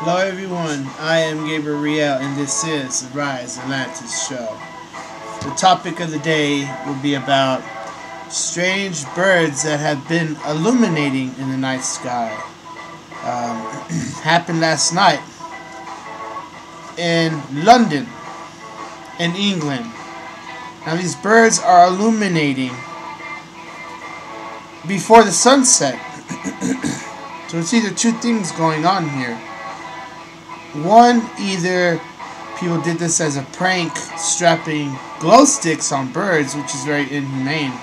Hello everyone, I am Gabriel and this is the Rise Atlantis show. The topic of the day will be about strange birds that have been illuminating in the night sky. Happened last night in London, in England. Now these birds are illuminating before the sunset. So it's either two things going on here. One, either people did this as a prank, strapping glow sticks on birds, which is very inhumane.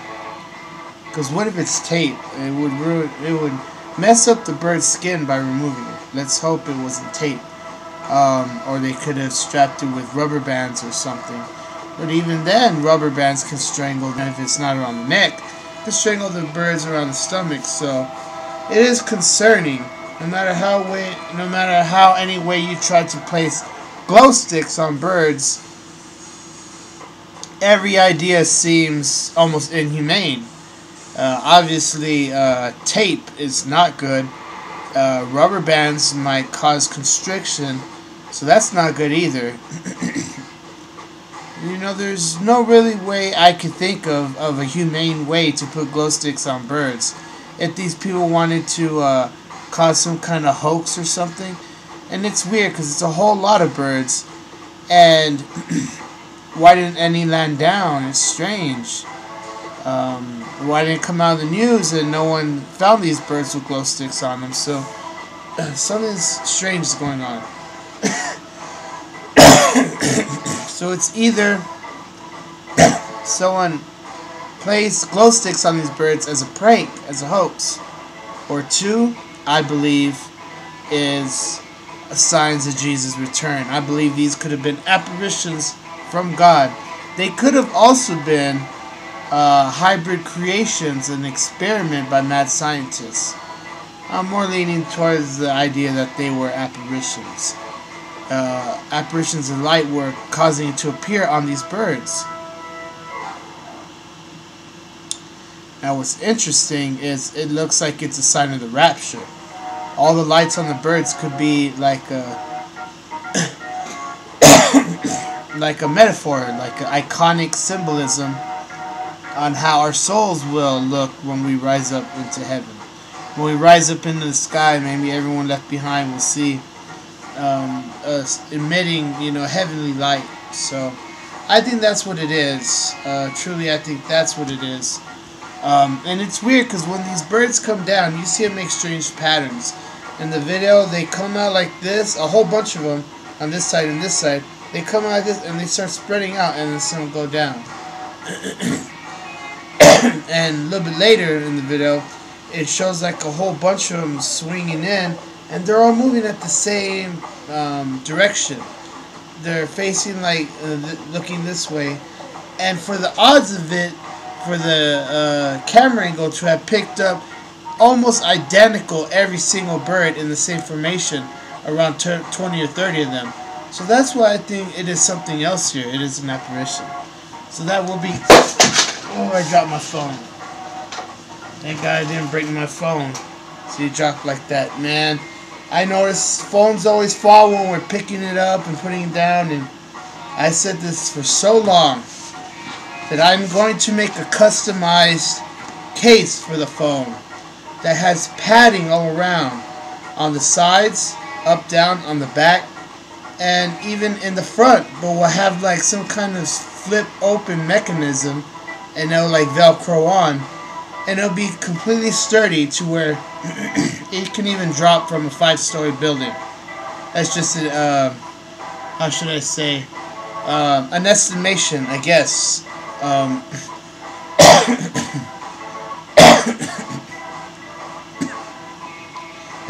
Because what if it's tape? It would mess up the bird's skin by removing it. Let's hope it wasn't tape. Or they could have strapped it with rubber bands or something. But even then, rubber bands can strangle, and if it's not around the neck, it can strangle the birds around the stomach. So it is concerning. No matter how any way you try to place glow sticks on birds, every idea seems almost inhumane. Obviously, tape is not good. Rubber bands might cause constriction, so that's not good either. You know, there's no really way I could think of a humane way to put glow sticks on birds. If these people wanted to cause some kind of hoax or something. And it's weird because it's a whole lot of birds, and why didn't any land down? It's strange. Why didn't it come out of the news and no one found these birds with glow sticks on them? So something strange is going on. So it's either someone plays glow sticks on these birds as a prank, as a hoax, or two, I believe, is signs of Jesus' return. I believe these could have been apparitions from God. They could have also been hybrid creations, an experiment by mad scientists. I'm more leaning towards the idea that they were apparitions. Apparitions of light were causing it to appear on these birds. Now what's interesting is it looks like it's a sign of the rapture. All the lights on the birds could be like a like a metaphor, like an iconic symbolism on how our souls will look when we rise up into heaven. When we rise up into the sky, maybe everyone left behind will see us emitting, heavenly light. So I think that's what it is. Truly, I think that's what it is. And it's weird because when these birds come down, you see them make strange patterns. In the video, they come out like this, a whole bunch of them on this side and this side. They come out like this and they start spreading out, and then some go down. And a little bit later in the video, it shows like a whole bunch of them swinging in, and they're all moving at the same direction. They're facing like looking this way, and for the odds of it, for the camera angle to have picked up almost identical every single bird in the same formation, around 20 or 30 of them. So that's why I think it is something else here. It is an apparition. So that will be... Oh, I dropped my phone. Thank God I didn't break my phone. See, it dropped like that, man. I notice phones always fall when we're picking it up and putting it down, and I said this for so long, that I'm going to make a customized case for the phone that has padding all around, on the sides, up, down, on the back, and even in the front, but will have like some kind of flip open mechanism, and it'll like Velcro on, and it'll be completely sturdy to where it can even drop from a 5-story building. That's just how should I say, an estimation, I guess.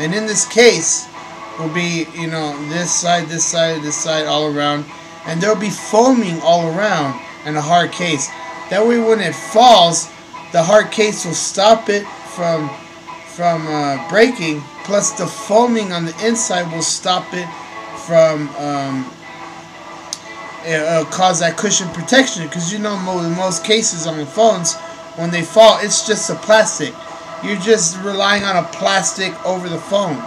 And in this case will be, this side, this side, this side, all around, and there'll be foaming all around in a hard case. That way when it falls, the hard case will stop it from breaking, plus the foaming on the inside will stop it from cause that cushion protection, because in most cases on the phones, when they fall, it's just a plastic. You're just relying on a plastic over the phone.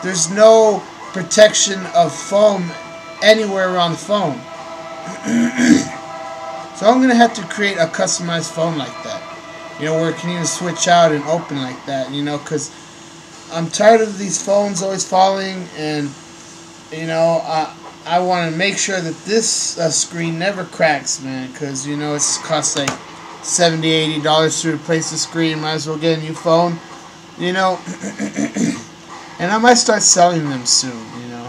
There's no protection of foam anywhere around the phone. So I'm gonna have to create a customized phone like that, you know, where it can even switch out and open like that, you know, because I'm tired of these phones always falling, and you know, I want to make sure that this screen never cracks, man, because you know it's costs like $70-$80 to replace the screen. Might as well get a new phone, you know. And I might start selling them soon, you know,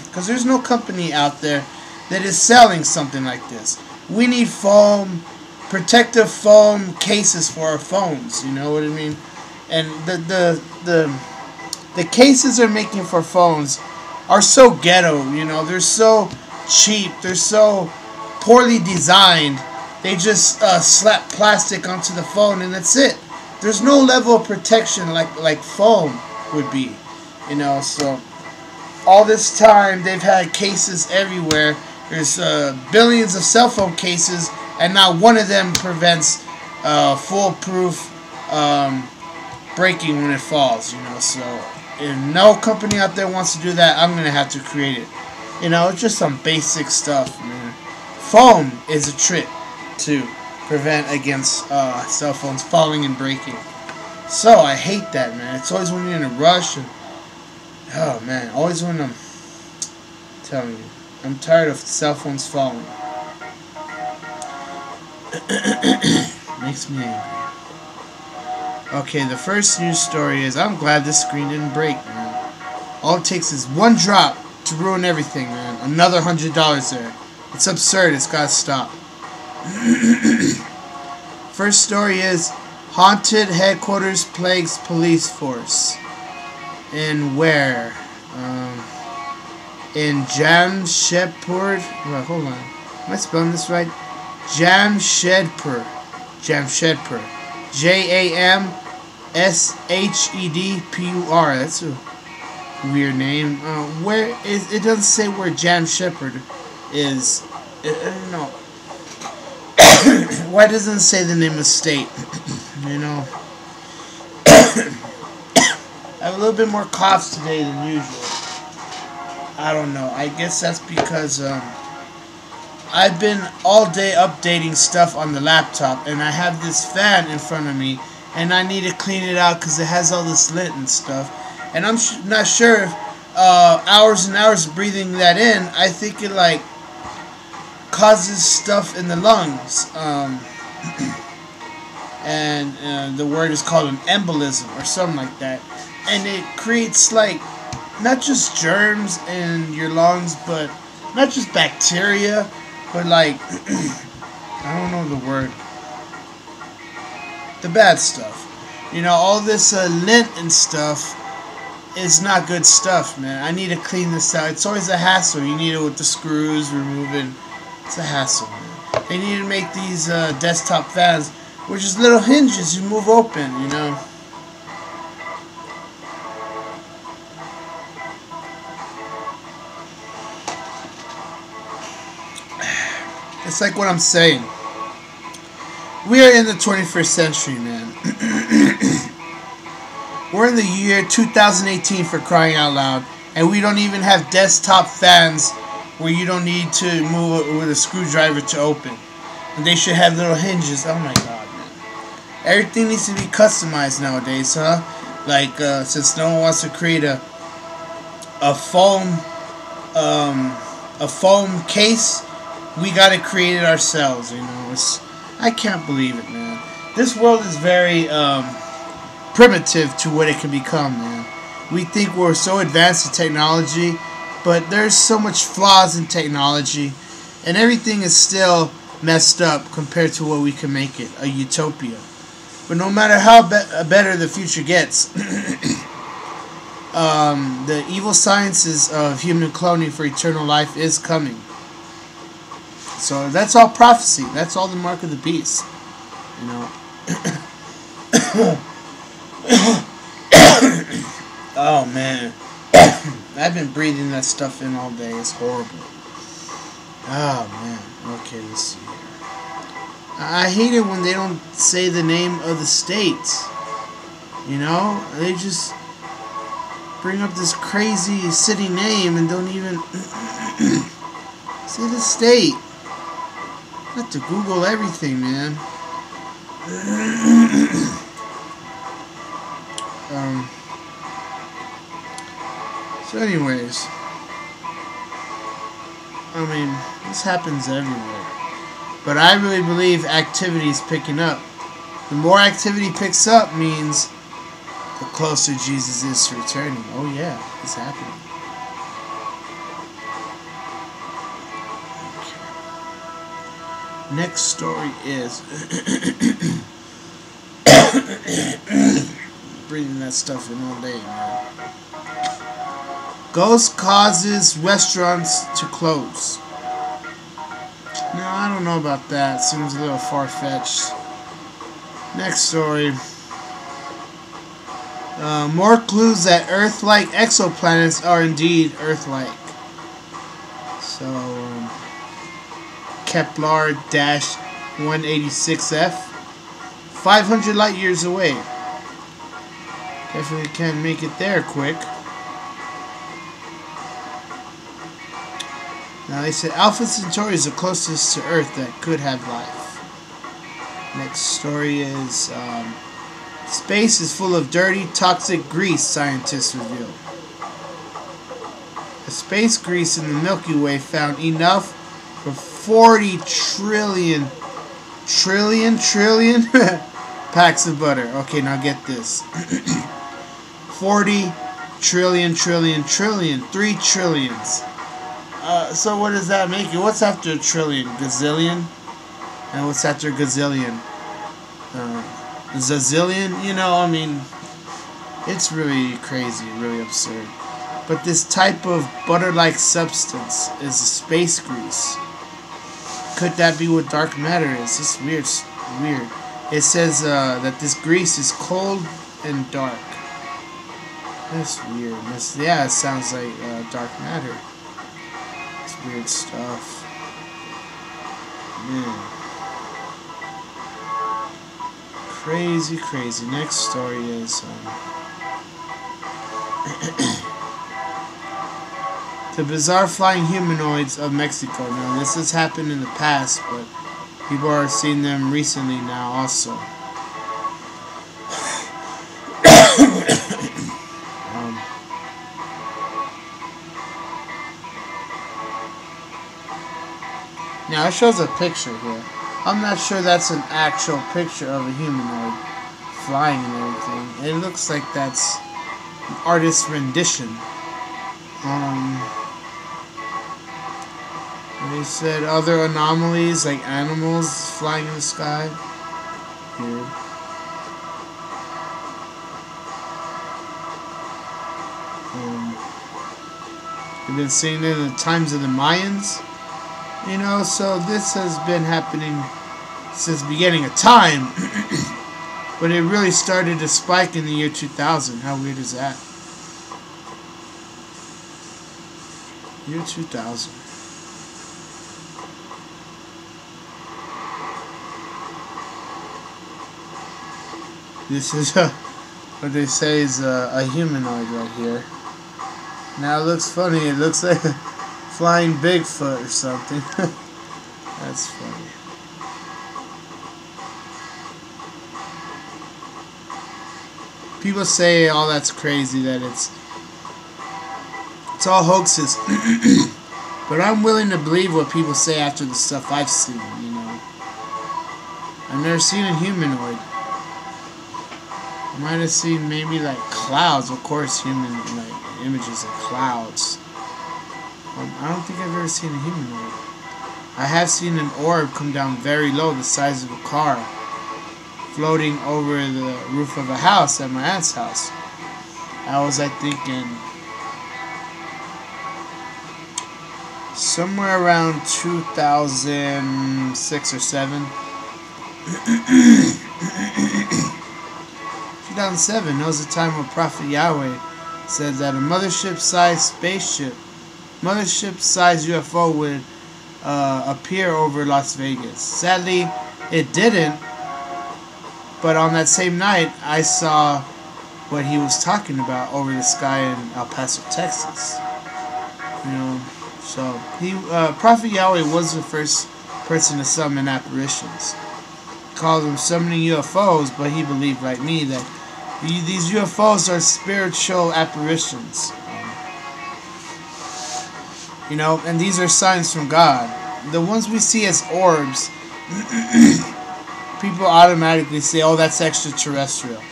because there's no company out there that is selling something like this. We need foam, protective foam cases for our phones, you know what I mean? And the cases they're making for phones are so ghetto, you know, they're so cheap, they're so poorly designed. They just slap plastic onto the phone and that's it. There's no level of protection like foam would be, you know. So all this time they've had cases everywhere. There's billions of cell phone cases, and not one of them prevents foolproof breaking when it falls, you know. So if no company out there wants to do that, I'm gonna have to create it. You know, it's just some basic stuff, man. Foam is a trick to prevent against cell phones falling and breaking. So I hate that, man. It's always when you're in a rush, and oh man, always when I'm telling you, I'm tired of cell phones falling. Makes me angry. Okay, the first news story is, I'm glad this screen didn't break, man. All it takes is one drop to ruin everything, man. Another $100 there. It's absurd. It's gotta stop. First story is, haunted headquarters plagues police force. In where? In Jamshedpur. Well, hold on. Am I spelling this right? Jamshedpur. Jamshedpur. Jamshedpur. That's a weird name. Where is it? Doesn't say where Jamshedpur is. I don't know. Why doesn't it say the name of state? You know. I have a little bit more coughs today than usual. I don't know. I guess that's because I've been all day updating stuff on the laptop, and I have this fan in front of me, and I need to clean it out because it has all this lint and stuff. And I'm not sure if hours and hours of breathing that in, I think it like causes stuff in the lungs. And the word is called an embolism or something like that. And it creates like not just germs in your lungs, but not just bacteria, but like I don't know the word. The bad stuff. You know, all this lint and stuff is not good stuff, man. I need to clean this out. It's always a hassle. You need it with the screws, removing. It's a hassle, man. They need to make these desktop fans, which is little hinges you move open, you know. It's like what I'm saying. We are in the 21st century, man. We're in the year 2018 for crying out loud, and we don't even have desktop fans where you don't need to move it with a screwdriver to open. And they should have little hinges. Oh my god, man. Everything needs to be customized nowadays, huh? Like, since no one wants to create a foam case, we gotta create it ourselves, you know. I can't believe it, man. This world is very primitive to what it can become, man. We think we're so advanced in technology, but there's so much flaws in technology, and everything is still messed up compared to what we can make it, a utopia. But no matter how better the future gets, the evil sciences of human cloning for eternal life is coming. So that's all prophecy. That's all the mark of the beast. You know. Oh man. I've been breathing that stuff in all day. It's horrible. Oh man. Okay, let's see here. I hate it when they don't say the name of the states. You know? They just bring up this crazy city name and don't even say the state. I have to Google everything, man. So anyways, I mean, this happens everywhere. But I really believe activity is picking up. The more activity picks up means the closer Jesus is to returning. Oh yeah, it's happening. Okay. Next story is breathing that stuff in all day, man. Ghost causes restaurants to close. No, I don't know about that. Seems a little far-fetched. Next story. More clues that Earth-like exoplanets are indeed Earth-like. So, Kepler-186f, 500 light years away. Definitely can't make it there quick. Now they said Alpha Centauri is the closest to Earth that could have life. Next story is space is full of dirty, toxic grease, scientists reveal. The space grease in the Milky Way found enough for 40 trillion packs of butter. Okay, now get this. 40 trillion, 3 trillions. So what does that make it? What's after a trillion? Gazillion? And what's after gazillion? Zazillion? You know, I mean, it's really crazy, really absurd. But this type of butter-like substance is space grease. Could that be what dark matter is? It's weird. It says that this grease is cold and dark. That's weird. Yeah, it sounds like dark matter. Weird stuff. Man. Crazy. Next story is the bizarre flying humanoids of Mexico. Now this has happened in the past, but people are seeing them recently now also. Now it shows a picture here. I'm not sure that's an actual picture of a humanoid flying and everything. It looks like that's an artist's rendition. They said other anomalies like animals flying in the sky. Weird. We've been seeing it in the times of the Mayans. You know, so this has been happening since the beginning of time. But it really started to spike in the year 2000. How weird is that? Year 2000. This is what they say is a humanoid right here. Now it looks funny. It looks like a flying Bigfoot or something. That's funny. People say all that's crazy, that it's all hoaxes. But I'm willing to believe what people say after the stuff I've seen, you know. I've never seen a humanoid. I might have seen maybe like clouds, of course, human like images of clouds. I don't think I've ever seen a humanoid. I have seen an orb come down very low, the size of a car, floating over the roof of a house at my aunt's house. I was, I think, in somewhere around 2006 or 7. 2007, that was the time when Prophet Yahweh said that a mothership-sized U.f.o. would appear over Las Vegas. Sadly, it didn't. But on that same night, I saw what he was talking about over the sky in El Paso, Texas. You know, so Prophet Yahweh was the first person to summon apparitions. He called them summoning UFOs, but he believed, like me, that these UFOs are spiritual apparitions. You know, and these are signs from God. The ones we see as orbs, people automatically say, oh, that's extraterrestrial,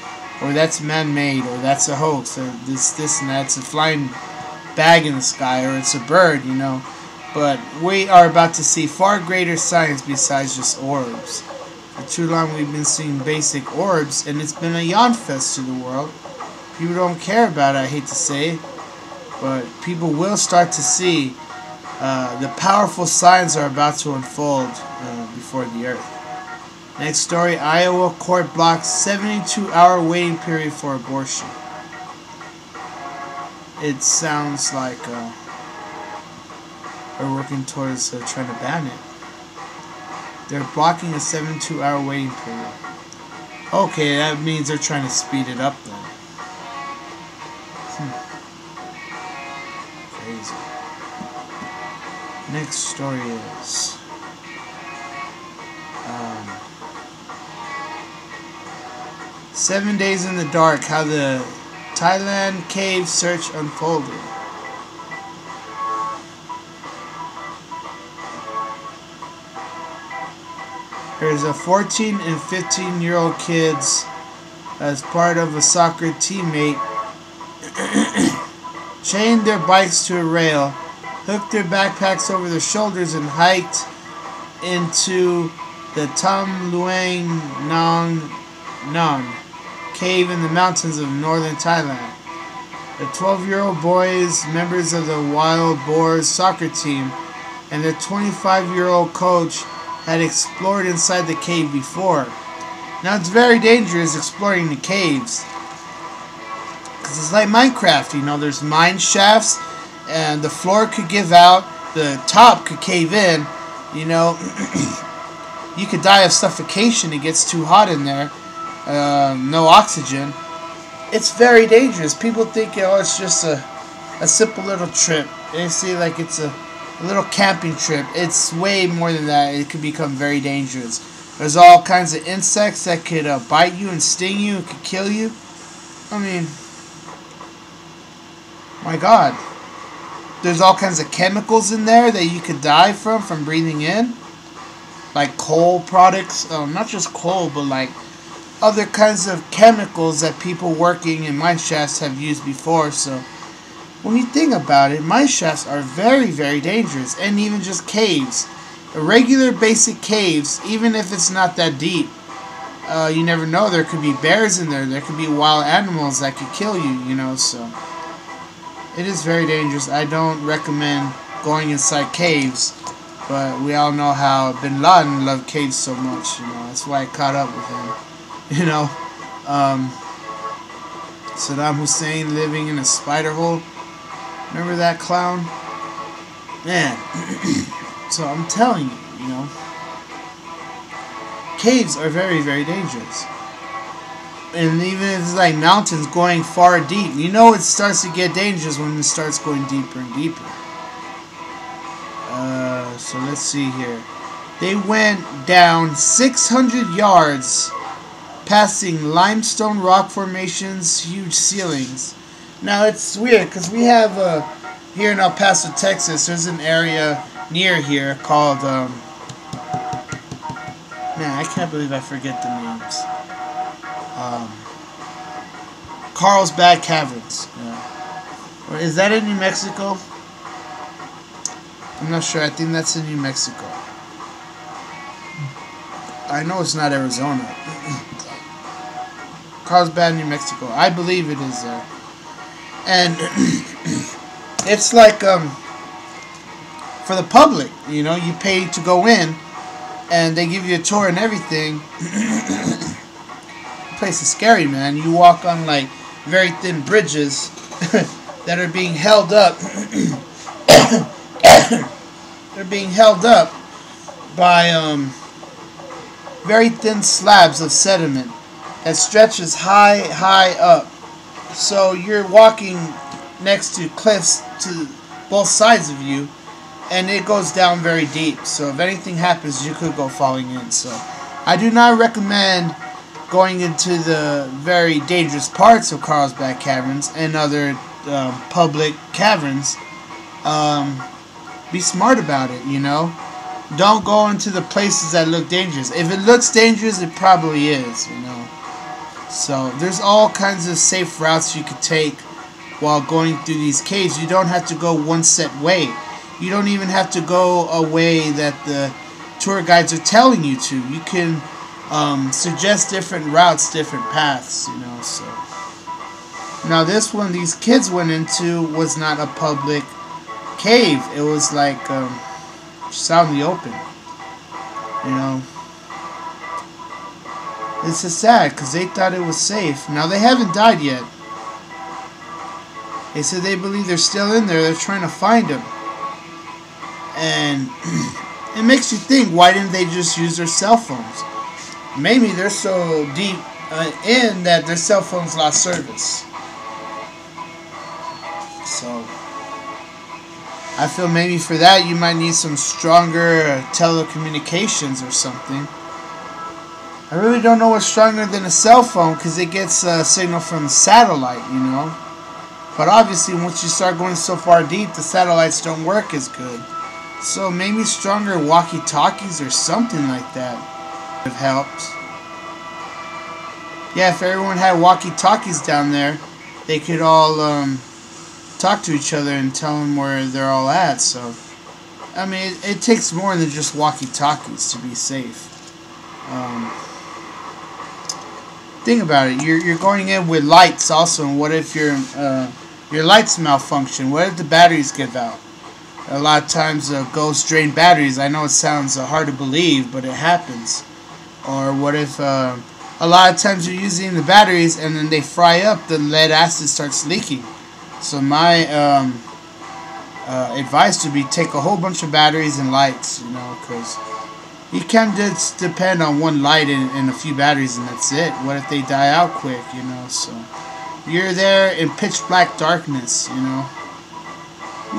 or that's man-made, or that's a hoax, or this and that. It's a flying bag in the sky, or it's a bird, you know. But we are about to see far greater signs besides just orbs. For too long we've been seeing basic orbs, and it's been a yawn fest to the world. People don't care about it, I hate to say it, but people will start to see the powerful signs are about to unfold before the earth. Next story, Iowa court blocks 72-hour waiting period for abortion. It sounds like we're working towards trying to ban it. They're blocking a 72-hour waiting period. Okay, that means they're trying to speed it up then. Crazy. Next story is 7 days in the dark, how the Thailand cave search unfolded. There's a 14 and 15-year-old kids as part of a soccer teammate chained their bikes to a rail, hooked their backpacks over their shoulders, and hiked into the Tham Luang Nang cave in the mountains of northern Thailand. The 12-year-old boys, members of the Wild Boars soccer team, and their 25-year-old coach had explored inside the cave before. Now it's very dangerous exploring the caves, because it's like Minecraft, you know, there's mine shafts, and the floor could give out, the top could cave in, you know. You could die of suffocation, it gets too hot in there, no oxygen. It's very dangerous. People think, oh, it's just a simple little trip. They see like it's a little camping trip. It's way more than that. It could become very dangerous. There's all kinds of insects that could bite you and sting you. It could kill you. I mean, my God. There's all kinds of chemicals in there that you could die from breathing in. Like coal products. Not just coal, but like other kinds of chemicals that people working in mine shafts have used before. So when you think about it, mine shafts are very, very dangerous. And even just caves. Regular basic caves, even if it's not that deep, you never know. There could be bears in there. There could be wild animals that could kill you, you know. So it is very dangerous. I don't recommend going inside caves. But we all know how Bin Laden loved caves so much, you know. That's why I caught up with him. You know, Saddam Hussein living in a spider hole. Remember that clown? Man. So I'm telling you, you know, caves are very, very dangerous. And even if it's like mountains going far deep, you know it starts to get dangerous when it starts going deeper and deeper. So let's see here. They went down 600 yards, passing limestone rock formations, huge ceilings. Now it's weird because we have here in El Paso, Texas, there's an area near here called man, I can't believe I forget the names. Carlsbad Caverns. Yeah. Or is that in New Mexico? I'm not sure. I think that's in New Mexico. I know it's not Arizona. Carlsbad, New Mexico. I believe it is there. And it's like for the public, you know, you pay to go in and they give you a tour and everything. The place is scary, man. You walk on like very thin bridges that are being held up. They're being held up by very thin slabs of sediment that stretches high up. So you're walking next to cliffs to both sides of you, and it goes down very deep. So if anything happens, you could go falling in. So I do not recommend going into the very dangerous parts of Carlsbad Caverns and other public caverns. Be smart about it, you know. Don't go into the places that look dangerous. If it looks dangerous, it probably is, you know. So there's all kinds of safe routes you could take while going through these caves. You don't have to go one set way. You don't even have to go a way that the tour guides are telling you to. You can suggest different routes, different paths, you know. So now this one these kids went into was not a public cave. It was like just out in the open, you know. It's just sad because they thought it was safe. Now they haven't died yet. They said they believe they're still in there. They're trying to find them. And it makes you think, why didn't they just use their cell phones? Maybe they're so deep in that their cell phones lost service. So I feel maybe for that you might need some stronger telecommunications or something. I really don't know what's stronger than a cell phone because it gets a signal from satellite, you know. But obviously once you start going so far deep, the satellites don't work as good. So maybe stronger walkie-talkies or something like that would have helped. Yeah, if everyone had walkie-talkies down there, they could all talk to each other and tell them where they're all at. So, I mean, it takes more than just walkie-talkies to be safe. Think about it. You're going in with lights also. And what if your lights malfunction? What if the batteries give out? A lot of times ghosts drain batteries. I know it sounds hard to believe, but it happens. Or what if a lot of times you're using the batteries and then they fry up, the lead acid starts leaking. So my advice would be take a whole bunch of batteries and lights, you know, because you can't just depend on one light and a few batteries and that's it. What if they die out quick, you know? So you're there in pitch black darkness, you know.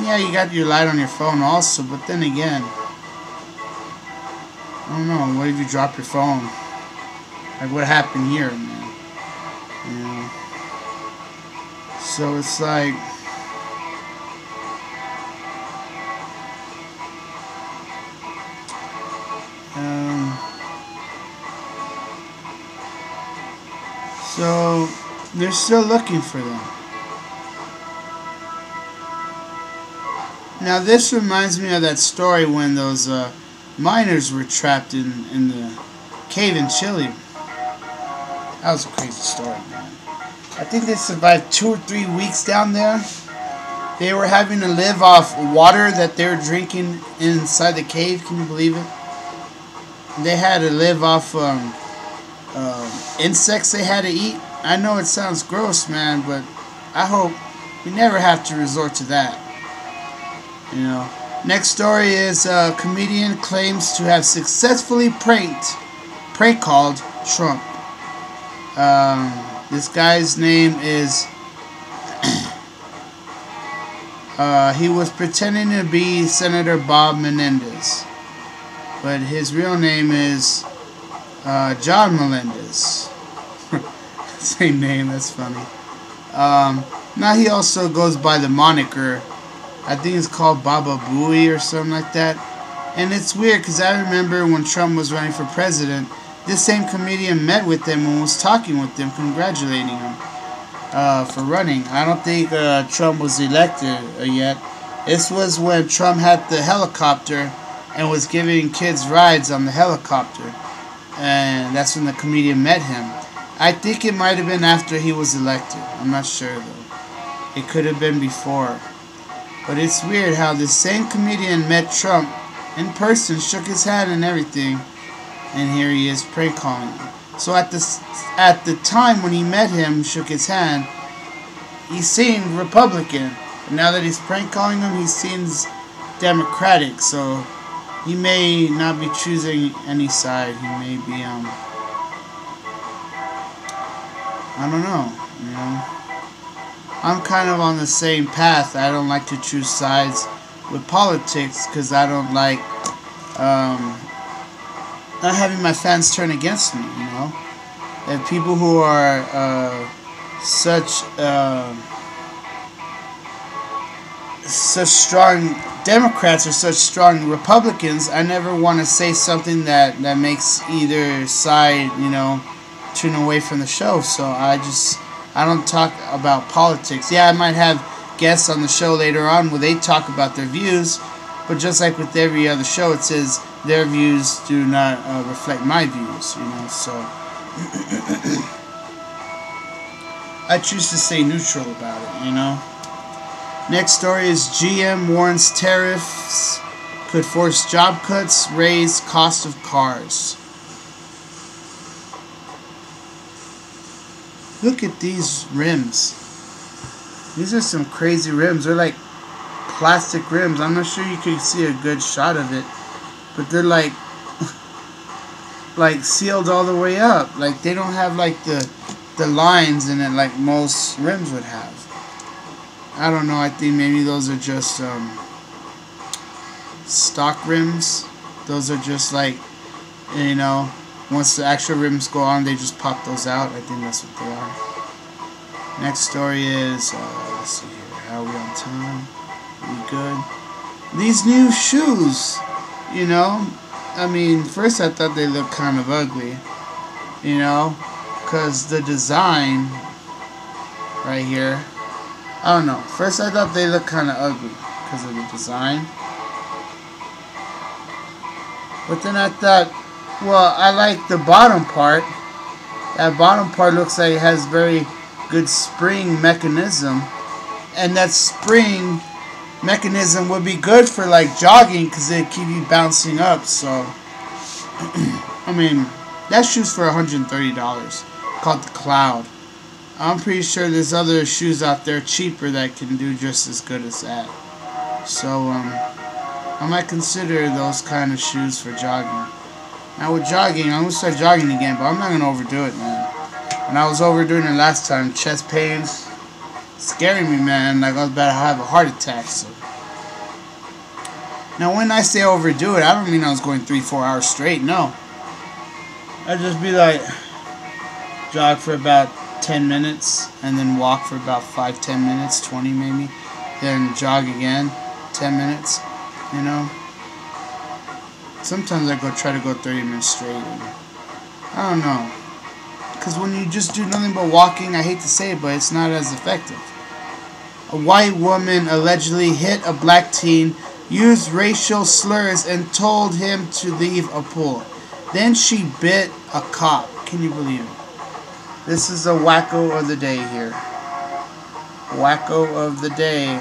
Yeah, you got your light on your phone also, but then again, I don't know, what if you drop your phone? Like what happened here, man? You know? So it's like, so they're still looking for them. Now this reminds me of that story when those miners were trapped in the cave in Chile. That was a crazy story, man. I think they survived 2 or 3 weeks down there. They were having to live off water that they were drinking inside the cave. Can you believe it? They had to live off insects they had to eat. I know it sounds gross, man, but I hope we never have to resort to that. You know. Next story is a comedian claims to have successfully prank called Trump. This guy's name is he was pretending to be Senator Bob Menendez, but his real name is John Melendez. Same name, that's funny. Now he also goes by the moniker, I think it's called Baba Booey or something like that. And it's weird because I remember when Trump was running for president, this same comedian met with him and was talking with him, congratulating him for running. I don't think Trump was elected yet. This was when Trump had the helicopter and was giving kids rides on the helicopter. And that's when the comedian met him. I think it might have been after he was elected. I'm not sure though. It could have been before. But it's weird how this same comedian met Trump in person, shook his hand and everything, and here he is prank calling him. So at the time when he met him, shook his hand, he seemed Republican. But now that he's prank calling him, he seems Democratic. So he may not be choosing any side. He may be I don't know, you know. I'm kind of on the same path. I don't like to choose sides with politics because I don't like not having my fans turn against me, you know. And people who are such strong Democrats or such strong Republicans, I never want to say something that makes either side, you know, turn away from the show. So I don't talk about politics. Yeah, I might have guests on the show later on where they talk about their views, but just like with every other show, it says their views do not reflect my views, you know. So I choose to stay neutral about it, you know. Next story is GM warns tariffs could force job cuts, raise cost of cars. Look at these rims. These are some crazy rims. They're like plastic rims. I'm not sure you can see a good shot of it, but they're like sealed all the way up. Like they don't have like the lines in it like most rims would have. I don't know, I think maybe those are just stock rims. Those are just like, you know, once the actual rims go on, they just pop those out. I think that's what they are. Next story is, let's see here, how are we on time? We good? These new shoes, you know, I mean, first I thought they looked kind of ugly, you know, because the design right here, I don't know. First I thought they looked kind of ugly because of the design. But then I thought, well, I like the bottom part. That bottom part looks like it has very good spring mechanism. And that spring mechanism would be good for like jogging because it'd keep you bouncing up. So, I mean, that shoe's for $130. Called the Cloud. I'm pretty sure there's other shoes out there cheaper that can do just as good as that. So, I might consider those kind of shoes for jogging. Now with jogging, I'm going to start jogging again, but I'm not going to overdo it, man. When I was overdoing it last time, chest pains, scaring me, man, like I was about to have a heart attack, so. Now when I say overdo it, I don't mean I was going 3-4 hours straight, no. I'd just be like, jog for about 10 minutes and then walk for about 5-10 minutes, 20 maybe, then jog again 10 minutes, you know. Sometimes I try to go 30 minutes straight, and I don't know, because when you just do nothing but walking, I hate to say it, but it's not as effective. A white woman allegedly hit a black teen, used racial slurs, and told him to leave a pool. Then she bit a cop. Can you believe it? This is a wacko of the day here. Wacko of the day.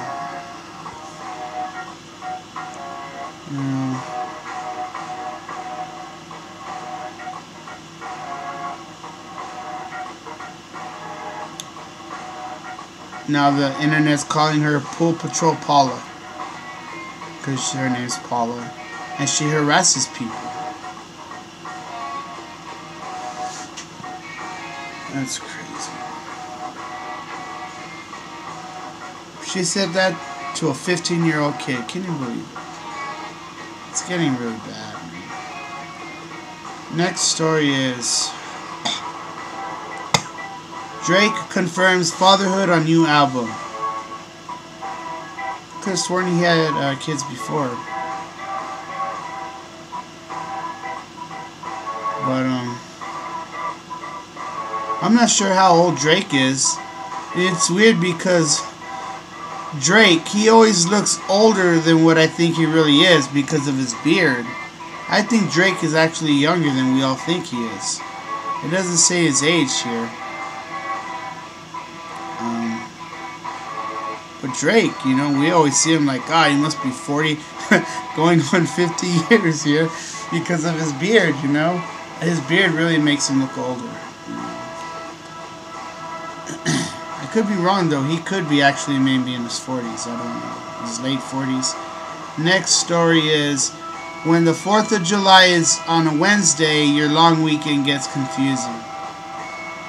Now the internet's calling her Pool Patrol Paula. Because her name's Paula. And she harasses people. That's crazy. She said that to a 15-year-old kid. Can you believe it? It's getting really bad, man. Next story is Drake confirms fatherhood on new album. Could have sworn he had kids before. But, I'm not sure how old Drake is. It's weird because Drake, he always looks older than what I think he really is because of his beard. I think Drake is actually younger than we all think he is. It doesn't say his age here. But Drake, you know, we always see him like, he must be 40, going on 50 years here because of his beard, you know. His beard really makes him look older. I could be wrong though. He could be actually maybe in his 40s. I don't know. His late 40s. Next story is when the 4th of July is on a Wednesday, your long weekend gets confusing.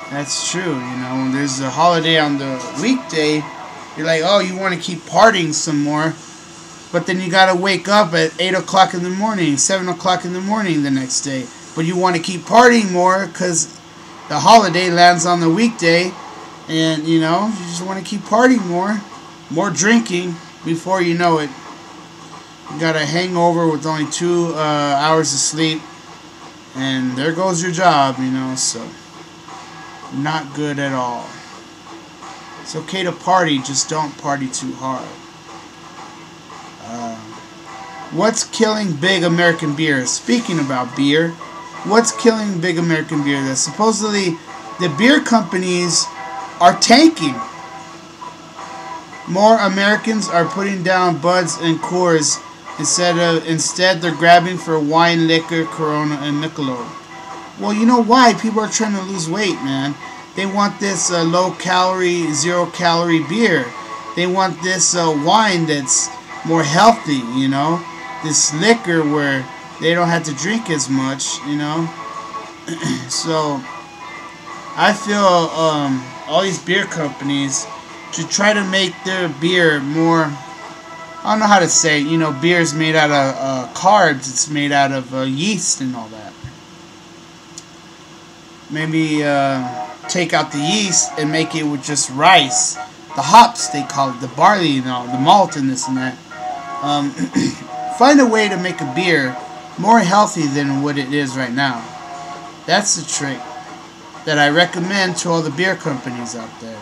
That's true. You know, when there's a holiday on the weekday, You're like, oh, you want to keep partying some more, but then you gotta wake up at 8 o'clock in the morning, 7 o'clock in the morning the next day. But you want to keep partying more because the holiday lands on the weekday, and you know, you just want to keep partying more drinking. Before you know it, you got a hangover with only 2 hours of sleep, and there goes your job, you know. So not good at all. It's okay to party, just don't party too hard. What's killing big American beer? Speaking about beer, what's killing big American beer? That supposedly the beer companies are tanking. More Americans are putting down Buds and Coors instead they're grabbing for wine, liquor, Corona, and Michelob. Well, you know why? People are trying to lose weight, man. They want this low-calorie, zero-calorie beer. They want this wine that's more healthy, you know. This liquor where they don't have to drink as much, you know. So I feel all these beer companies to try to make their beer more, I don't know how to say, you know, beer is made out of carbs, it's made out of yeast and all that. Maybe take out the yeast and make it with just rice, the hops they call it, the barley and all, the malt and this and that. Find a way to make a beer more healthy than what it is right now. That's the trick that I recommend to all the beer companies out there.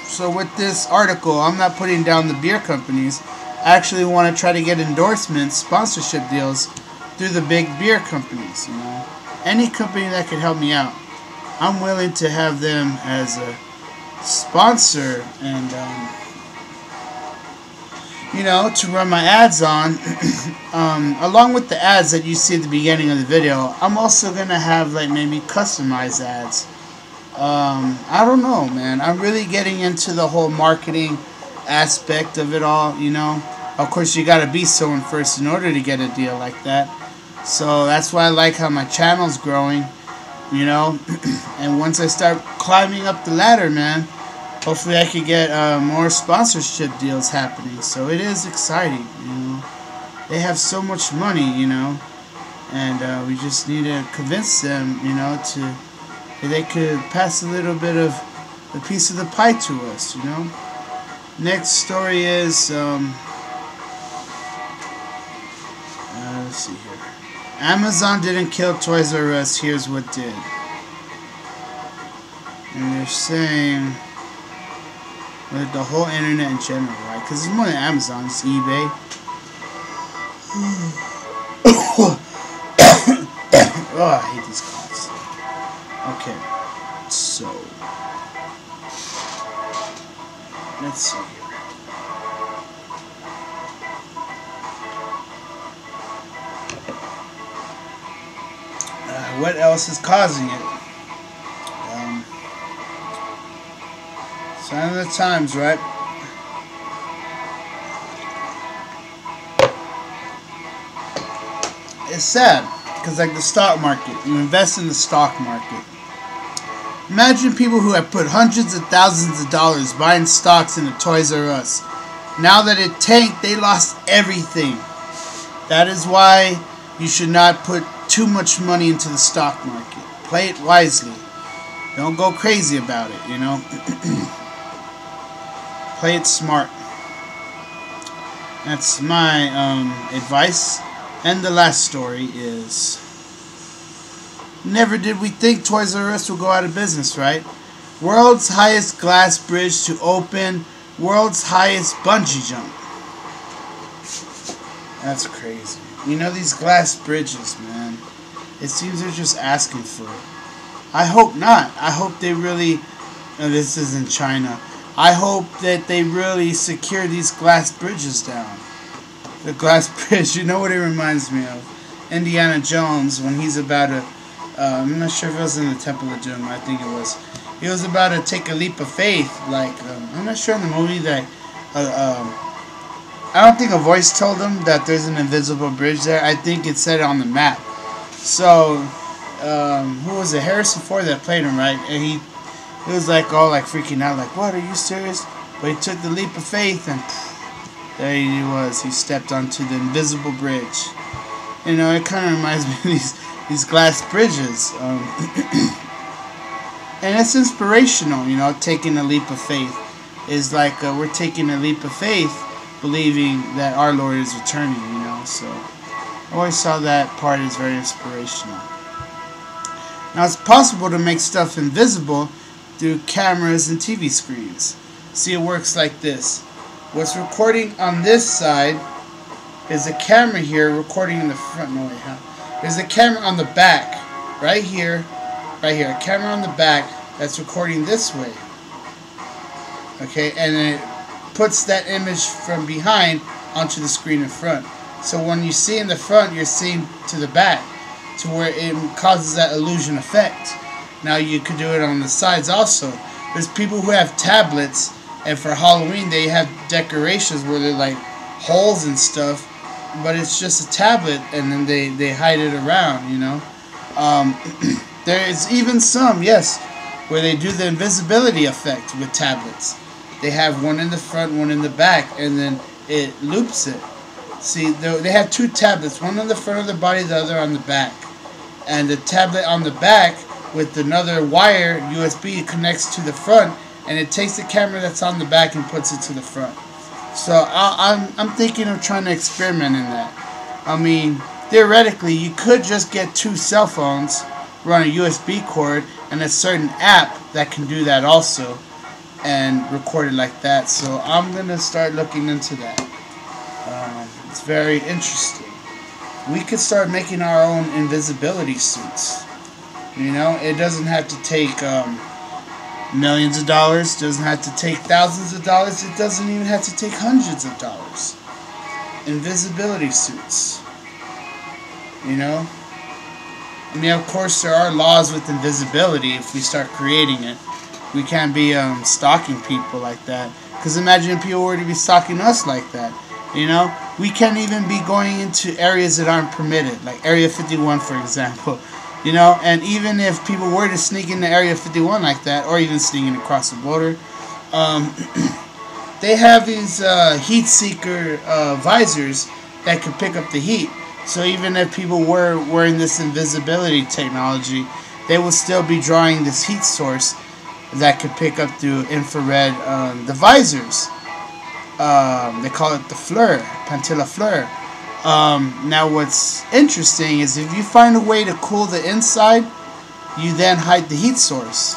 So with this article, I'm not putting down the beer companies. I actually want to try to get endorsements, sponsorship deals through the big beer companies, you know. Any company that could help me out, I'm willing to have them as a sponsor and you know, to run my ads on. Along with the ads that you see at the beginning of the video, I'm also gonna have like maybe customized ads. I don't know, man. I'm really getting into the whole marketing aspect of it all, you know. Of course, you gotta be someone first in order to get a deal like that. So that's why I like how my channel's growing, you know. And once I start climbing up the ladder, man, hopefully I could get more sponsorship deals happening. So it is exciting, you know. They have so much money, you know, and we just need to convince them, you know, to they could pass a little bit of a piece of the pie to us, you know. Next story is let's see here. Amazon didn't kill Toys R Us. Here's what did. And they're saying with the whole internet in general, right? Because it's more than Amazon, it's eBay. Oh, I hate these coughs. Okay, so let's see here. What else is causing it? Sign of the times, right? It's sad, because like the stock market, you invest in the stock market. Imagine people who have put hundreds of thousands of dollars buying stocks in the Toys R Us. Now that it tanked, they lost everything. That is why you should not put too much money into the stock market. Play it wisely. Don't go crazy about it, you know. Play it smart. That's my advice. And the last story is, never did we think Toys R Us would go out of business, right? World's highest glass bridge to open. World's highest bungee jump. That's crazy. You know, these glass bridges, man. It seems they're just asking for it. I hope not. I hope they really... this is in China. I hope that they really secure these glass bridges down. The glass bridge, you know what it reminds me of? Indiana Jones, when he's about to... I'm not sure if it was in the Temple of Doom. I think it was. He was about to take a leap of faith. Like, I'm not sure in the movie that... I don't think a voice told him that there's an invisible bridge there. I think it said it on the map. So, who was it? Harrison Ford that played him, right? And It was like all like freaking out, like, what, are you serious? But he took the leap of faith, and there he was. He stepped onto the invisible bridge. You know, it kind of reminds me of these glass bridges. And it's inspirational, you know, taking a leap of faith. Is like we're taking a leap of faith, believing that our Lord is returning, you know. So I always saw that part as very inspirational. Now, it's possible to make stuff invisible through cameras and TV screens. See, it works like this. What's recording on this side is a camera here recording in the front. No, wait, huh? There's a camera on the back, right here, a camera on the back that's recording this way. Okay, and then it puts that image from behind onto the screen in front. So when you see in the front, you're seeing to the back, to where it causes that illusion effect. Now you could do it on the sides also. There's people who have tablets, and for Halloween they have decorations where they're like holes and stuff, but it's just a tablet, and then they hide it around, you know. There is even some, yes, where they do the invisibility effect with tablets. They have one in the front, one in the back, and then it loops it. See, they have two tablets, one on the front of the body, the other on the back. And the tablet on the back with another wire, USB, connects to the front, and it takes the camera that's on the back and puts it to the front. So I'm thinking of trying to experiment in that. I mean, theoretically, you could just get two cell phones, run a USB cord, and a certain app that can do that also, and record it like that. So I'm going to start looking into that. It's very interesting. We could start making our own invisibility suits. You know, it doesn't have to take millions of dollars, doesn't have to take thousands of dollars, it doesn't even have to take hundreds of dollars. Invisibility suits. You know? I mean, of course, there are laws with invisibility if we start creating it. We can't be stalking people like that. Because imagine if people were to be stalking us like that. You know? We can't even be going into areas that aren't permitted. Like Area 51, for example. You know? And even if people were to sneak into Area 51 like that, or even sneaking across the border, they have these heat seeker visors that can pick up the heat. So even if people were wearing this invisibility technology, they will still be drawing this heat source that could pick up through infrared the visors. They call it the flare, pantilla flare. Now what's interesting is if you find a way to cool the inside, you then hide the heat source.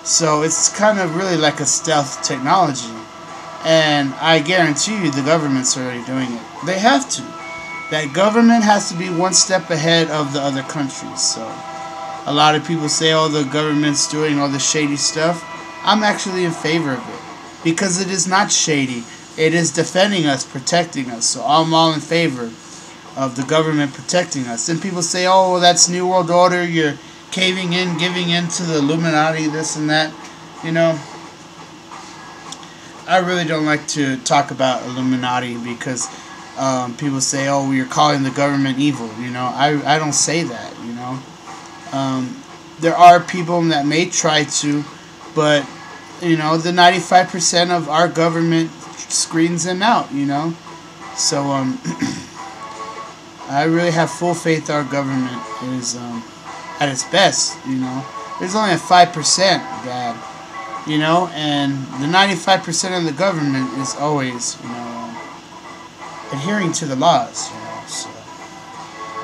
So it's kind of really like a stealth technology. And I guarantee you the government's already doing it. They have to. That government has to be one step ahead of the other countries. So a lot of people say, oh, the government's doing all the shady stuff. I'm actually in favor of it. Because it is not shady. It is defending us, protecting us. So I'm all in favor of the government protecting us. And people say, oh, well, that's New World Order. You're caving in, giving in to the Illuminati, this and that. You know, I really don't like to talk about Illuminati because people say, oh, you're calling the government evil. You know, I don't say that, you know. There are people that may try to, but, you know, the 95% of our government screens them out, you know. So, I really have full faith our government is at its best, you know. There's only a 5% bad, you know, and the 95% of the government is always, you know, adhering to the laws, you know. So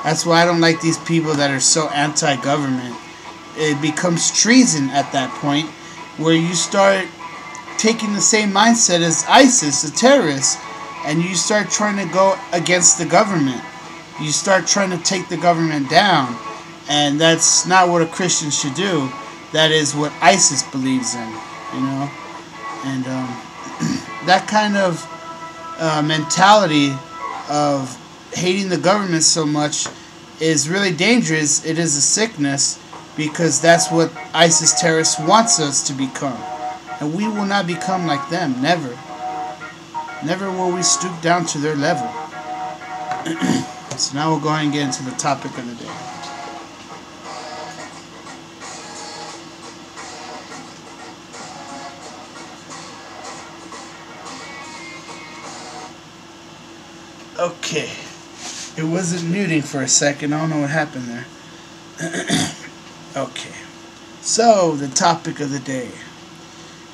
that's why I don't like these people that are so anti-government. It becomes treason at that point, where you start taking the same mindset as ISIS, the terrorists, and you start trying to go against the government. You start trying to take the government down, and that's not what a Christian should do. That is what ISIS believes in, you know. And that kind of mentality of hating the government so much is really dangerous. It is a sickness, because that's what ISIS terrorists wants us to become. And we will not become like them. Never. Never will we stoop down to their level. So now we'll go ahead and get into the topic of the day. Okay. It wasn't muting for a second. I don't know what happened there. Okay. So, the topic of the day.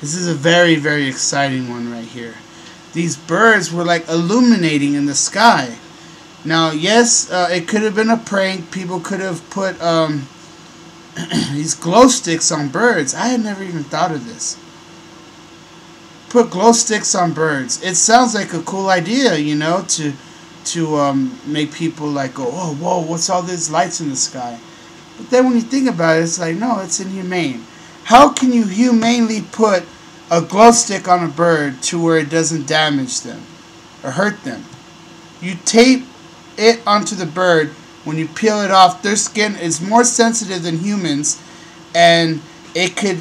This is a very, very exciting one right here. These birds were like illuminating in the sky. Now, yes, it could have been a prank. People could have put these glow sticks on birds. I had never even thought of this. Put glow sticks on birds. It sounds like a cool idea, you know, to make people like go, oh, whoa, what's all these lights in the sky? But then when you think about it, it's like, no, it's inhumane. How can you humanely put a glow stick on a bird to where it doesn't damage them or hurt them? You tape it onto the bird. When you peel it off, their skin is more sensitive than humans, and it could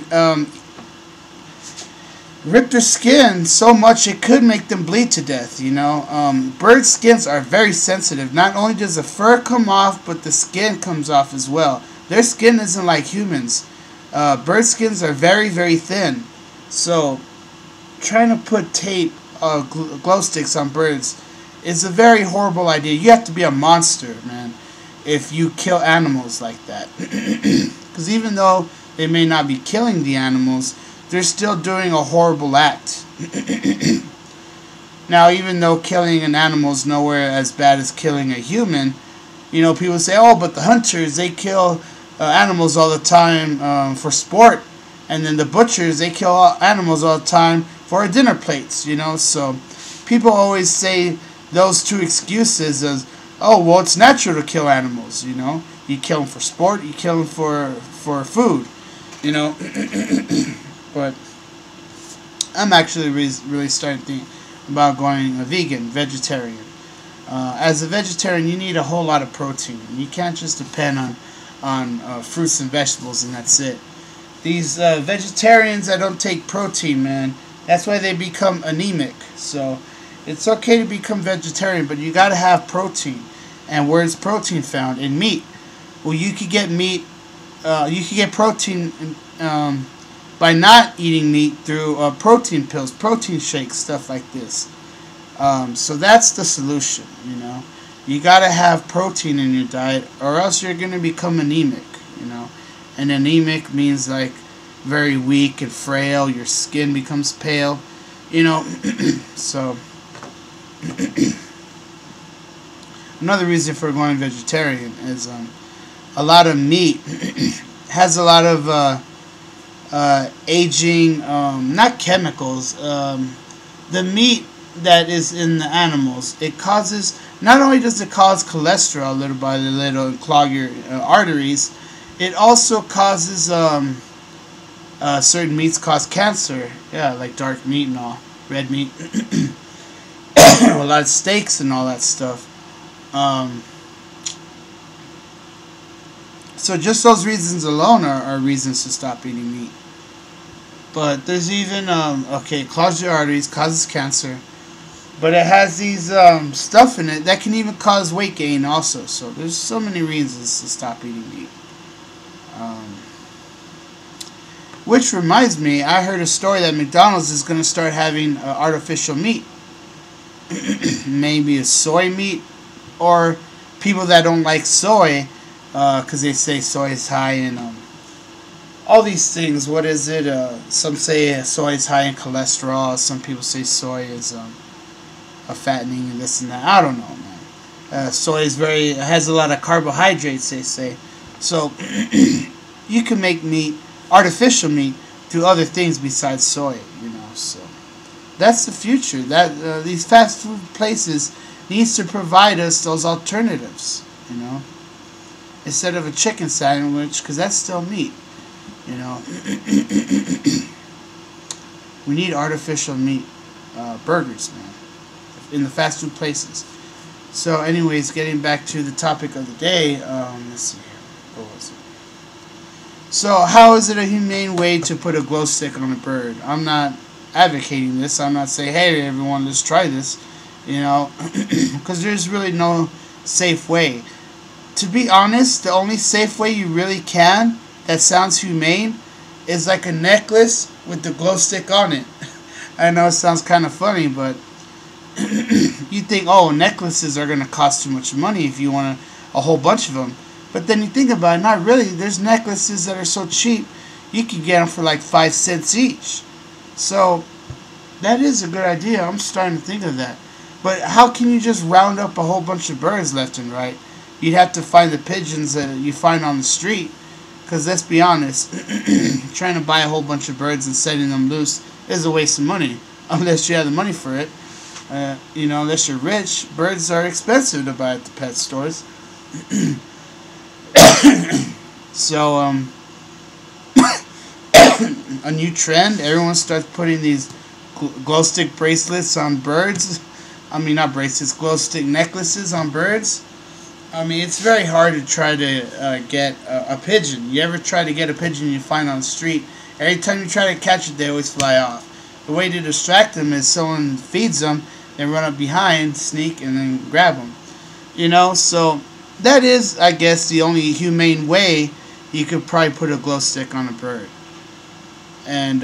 rip their skin so much it could make them bleed to death, you know. Bird skins are very sensitive. Not only does the fur come off, but the skin comes off as well. Their skin isn't like humans. Bird skins are very, very thin. So, trying to put tape, glow sticks on birds is a very horrible idea. You have to be a monster, man, if you kill animals like that. Because even though they may not be killing the animals, they're still doing a horrible act. Now, even though killing an animal is nowhere as bad as killing a human, you know, people say, oh, but the hunters, they kill animals all the time for sport. And then the butchers, they kill animals all the time for dinner plates, you know. So people always say those two excuses as, oh, well, it's natural to kill animals, you know. You kill them for sport, you kill them for food, you know. But I'm actually really starting to think about going a vegetarian. As a vegetarian, you need a whole lot of protein. You can't just depend on fruits and vegetables and that's it. These vegetarians that don't take protein, man, that's why they become anemic. So it's okay to become vegetarian, but you gotta have protein. And where's protein found? In meat. Well, you could get meat. You could get protein by not eating meat through protein pills, protein shakes, stuff like this. So that's the solution, you know. You gotta have protein in your diet, or else you're gonna become anemic, you know. And anemic means like very weak and frail. Your skin becomes pale, you know. So another reason for going vegetarian is a lot of meat has a lot of aging, not chemicals. The meat that is in the animals, it causes, not only does it cause cholesterol little by little and clog your arteries, it also causes certain meats cause cancer. Yeah, like dark meat and all, red meat. A lot of steaks and all that stuff. So just those reasons alone are reasons to stop eating meat. But there's even, okay, clogs your arteries, causes cancer. But it has these stuff in it that can even cause weight gain also. So there's so many reasons to stop eating meat. Which reminds me, I heard a story that McDonald's is going to start having artificial meat. Maybe a soy meat, or people that don't like soy, because they say soy is high in all these things. What is it? Some say soy is high in cholesterol. Some people say soy is a fattening and this and that. I don't know, man. Soy is has a lot of carbohydrates, they say. So you can make meat, artificial meat, through other things besides soy, you know. So that's the future. That these fast food places needs to provide us those alternatives, you know, instead of a chicken sandwich, because that's still meat, you know. We need artificial meat burgers, man, in the fast food places. So anyways, getting back to the topic of the day, let's see here, what was it? So how is it a humane way to put a glow stick on a bird? I'm not advocating this. I'm not saying, hey everyone, let's try this, you know, because there's really no safe way. To be honest, the only safe way you really can that sounds humane is like a necklace with the glow stick on it. I know it sounds kind of funny, but you think, oh, necklaces are going to cost too much money if you want a whole bunch of them. But then you think about it, not really. There's necklaces that are so cheap, you can get them for like 5 cents each. So that is a good idea. I'm starting to think of that. But how can you just round up a whole bunch of birds left and right? You'd have to find the pigeons that you find on the street. Because let's be honest, trying to buy a whole bunch of birds and setting them loose is a waste of money. Unless you have the money for it. Unless you're rich, birds are expensive to buy at the pet stores. So, a new trend, everyone starts putting these glow stick bracelets on birds. I mean, not bracelets, glow stick necklaces on birds. I mean, it's very hard to try to get a pigeon. You ever try to get a pigeon you find on the street? Every time you try to catch it, they always fly off. The way to distract them is someone feeds them, then run up behind, sneak, and then grab them. So that is, I guess, the only humane way you could probably put a glow stick on a bird. And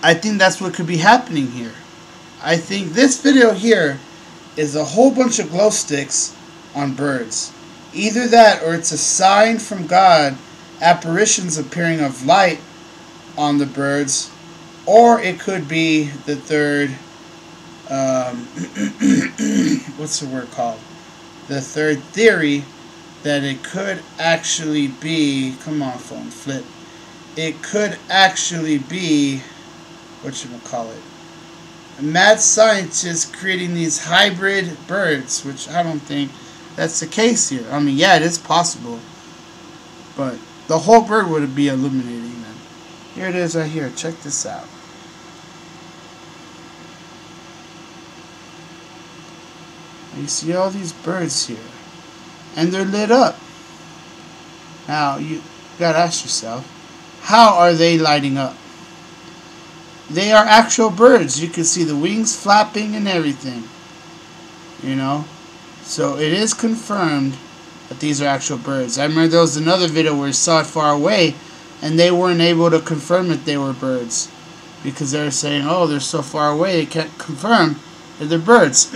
I think that's what could be happening here. I think this video here is a whole bunch of glow sticks on birds. Either that or it's a sign from God, apparitions appearing of light on the birds, or it could be the third, what's the word called? The third theory, that it could actually be, come on phone, flip. It could actually be, whatchamacallit, mad scientists creating these hybrid birds, which I don't think that's the case here. I mean, yeah, it is possible, but the whole bird would be illuminating then. Here it is right here. Check this out. You see all these birds here, and they're lit up. Now, you gotta ask yourself, how are they lighting up? They are actual birds. You can see the wings flapping and everything. So it is confirmed that these are actual birds. I remember there was another video where we saw it far away, and they weren't able to confirm that they were birds. Because they were saying, oh, they're so far away, they can't confirm that they're birds.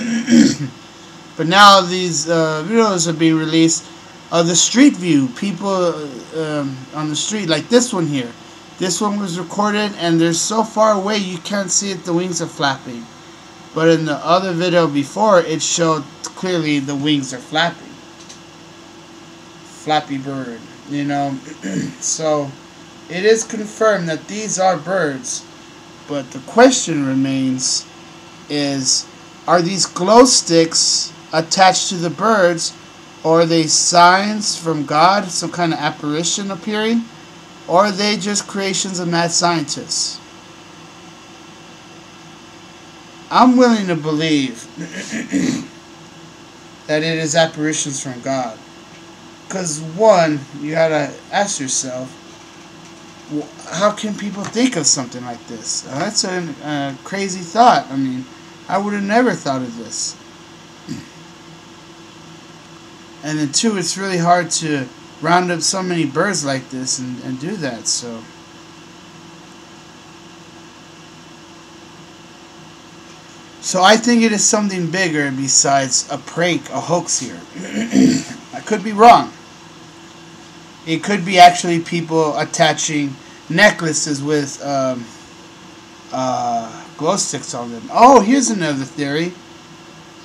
But now these videos are being released of the street view. People on the street, like this one here. This one was recorded, and they're so far away you can't see it. The wings are flapping. But in the other video before, it showed clearly the wings are flapping. Flappy bird, So it is confirmed that these are birds. But the question remains is, are these glow sticks attached to the birds, or are they signs from God, some kind of apparition appearing? Or are they just creations of mad scientists? I'm willing to believe that it is apparitions from God. Because one, you gotta ask yourself, how can people think of something like this? That's a crazy thought. I mean, I would have never thought of this. And then two, it's really hard to round up so many birds like this and do that. So I think it is something bigger besides a prank, a hoax here. I could be wrong. It could be actually people attaching necklaces with glow sticks on them. Oh, here's another theory.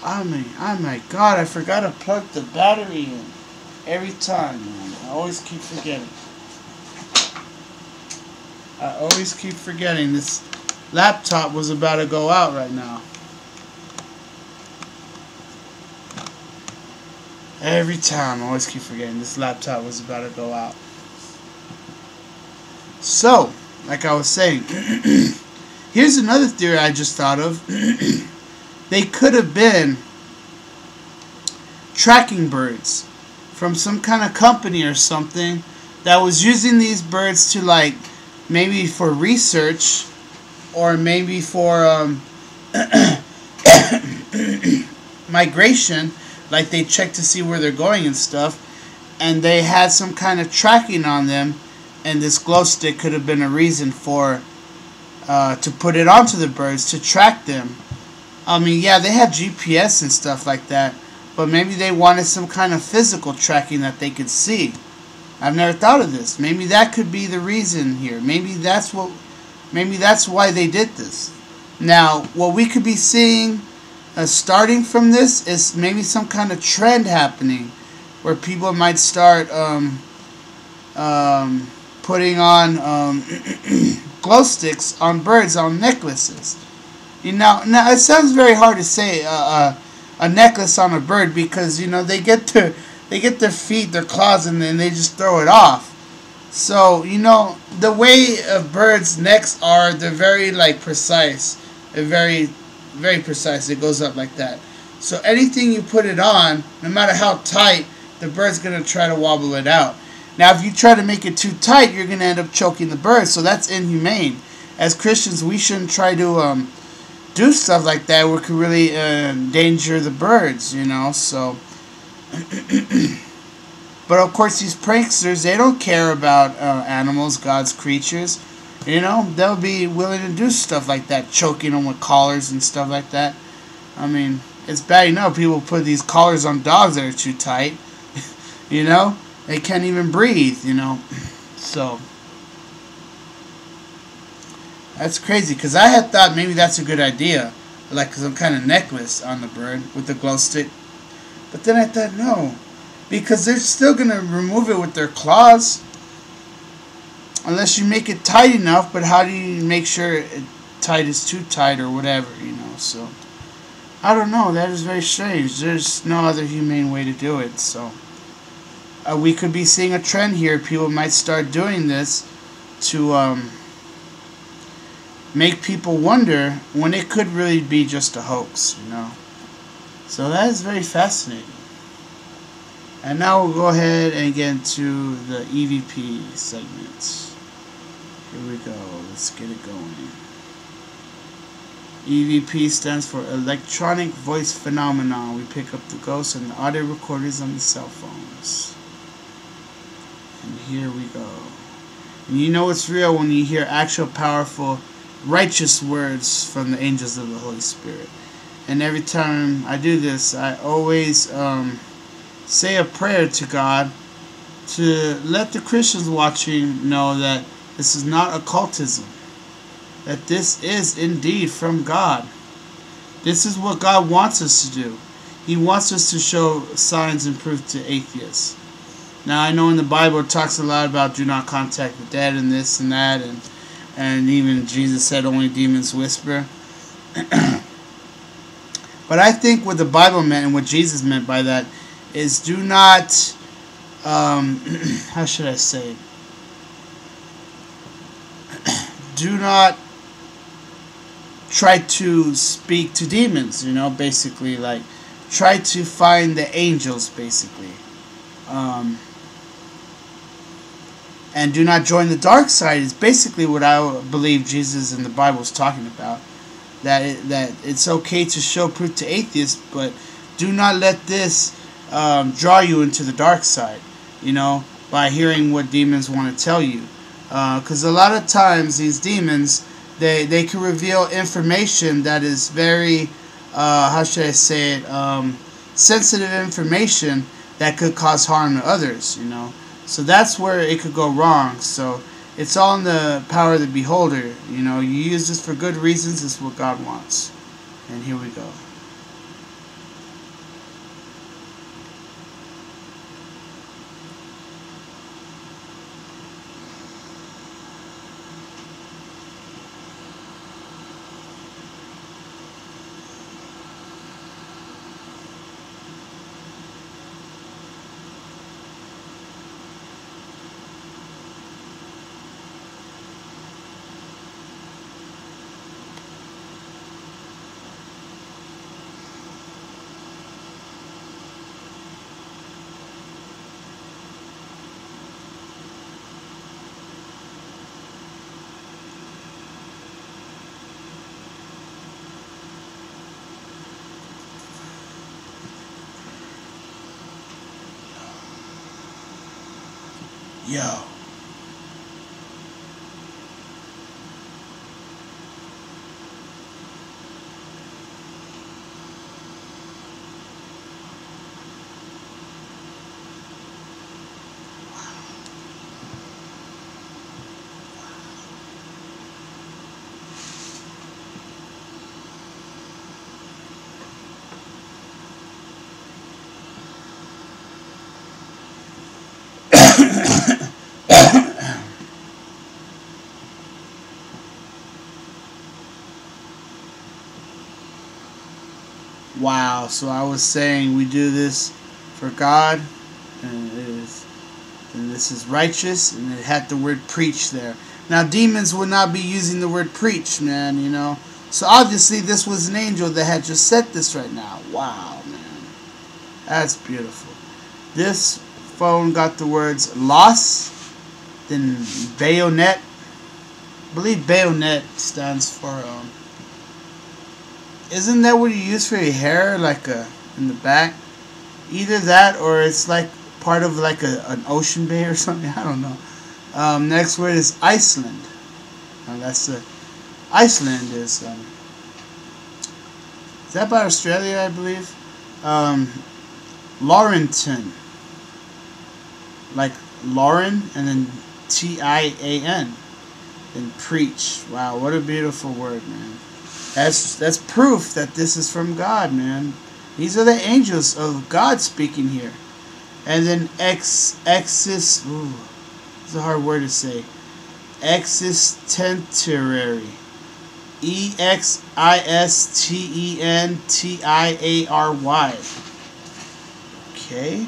Oh my God, I forgot to plug the battery in every time, man. I always keep forgetting. This laptop was about to go out right now. Every time, I always keep forgetting this laptop was about to go out. So, like I was saying, here's another theory I just thought of. They could have been tracking birds from some kind of company or something that was using these birds to, like, maybe for research or maybe for migration. Like, they check to see where they're going and stuff, and they had some kind of tracking on them, and this glow stick could have been a reason for to put it onto the birds to track them I mean, yeah, they have GPS and stuff like that, but maybe they wanted some kind of physical tracking that they could see. I've never thought of this. Maybe that could be the reason here. Maybe that's why they did this. Now, what we could be seeing starting from this is maybe some kind of trend happening where people might start putting on glow sticks on birds on necklaces. Now it sounds very hard to say a necklace on a bird because they get their feet, their claws, and then they just throw it off. So the way birds' necks are, they're very precise. They're very, very precise. It goes up like that. So anything you put it on, no matter how tight, the bird's gonna try to wobble it out. Now, if you try to make it too tight, you're gonna end up choking the bird. So that's inhumane. As Christians, we shouldn't try to do stuff like that where it could really endanger the birds, so. But of course, these pranksters, they don't care about animals, God's creatures. They'll be willing to do stuff like that, choking them with collars and stuff like that. I mean, it's bad enough people put these collars on dogs that are too tight. They can't even breathe, so. That's crazy, because I had thought maybe that's a good idea, like some kind of necklace on the bird with the glow stick. But then I thought, no, because they're still going to remove it with their claws, unless you make it tight enough. But how do you make sure tight is too tight or whatever, so. I don't know, that is very strange. There's no other humane way to do it, so. We could be seeing a trend here. People might start doing this to, make people wonder when it could really be just a hoax, So that is very fascinating. And now we'll go ahead and get into the EVP segment. Here we go. Let's get it going. EVP stands for Electronic Voice Phenomenon. We pick up the ghosts and the audio recorders on the cell phones. And here we go. And you know it's real when you hear actual powerful righteous words from the angels of the Holy Spirit. And every time I do this, I always say a prayer to God to let the Christians watching know that this is not occultism, that this is indeed from God. This is what God wants us to do. He wants us to show signs and proof to atheists. Now, I know in the Bible it talks a lot about do not contact the dead and this and that, and even Jesus said only demons whisper. But I think what the Bible meant and what Jesus meant by that is do not, how should I say it? Do not try to speak to demons, basically, try to find the angels, basically. And do not join the dark side is basically what I believe Jesus in the Bible is talking about. That it's okay to show proof to atheists, but do not let this draw you into the dark side, by hearing what demons want to tell you. Because a lot of times these demons, they can reveal information that is very, how should I say it, sensitive information that could cause harm to others, So that's where it could go wrong. So it's all in the power of the beholder. You use this for good reasons. This is what God wants. And here we go. Yo. Wow. So I was saying we do this for God, and this is righteous, and it had the word preach there. Now demons would not be using the word preach, man. So obviously this was an angel that had just said this right now. Wow, man, that's beautiful. This phone got the words loss, then bayonet. I believe bayonet stands for isn't that what you use for your hair, like in the back? Either that or it's like part of like an ocean bay or something. I don't know. Next word is Iceland. That's the Iceland is that by Australia, I believe. Laurentain, like Lauren and then Tian, then preach. Wow, what a beautiful word, man. That's proof that this is from God, man. These are the angels of God speaking here. And then exis. Ooh, it's a hard word to say. Existentiary. Existentiary. Okay.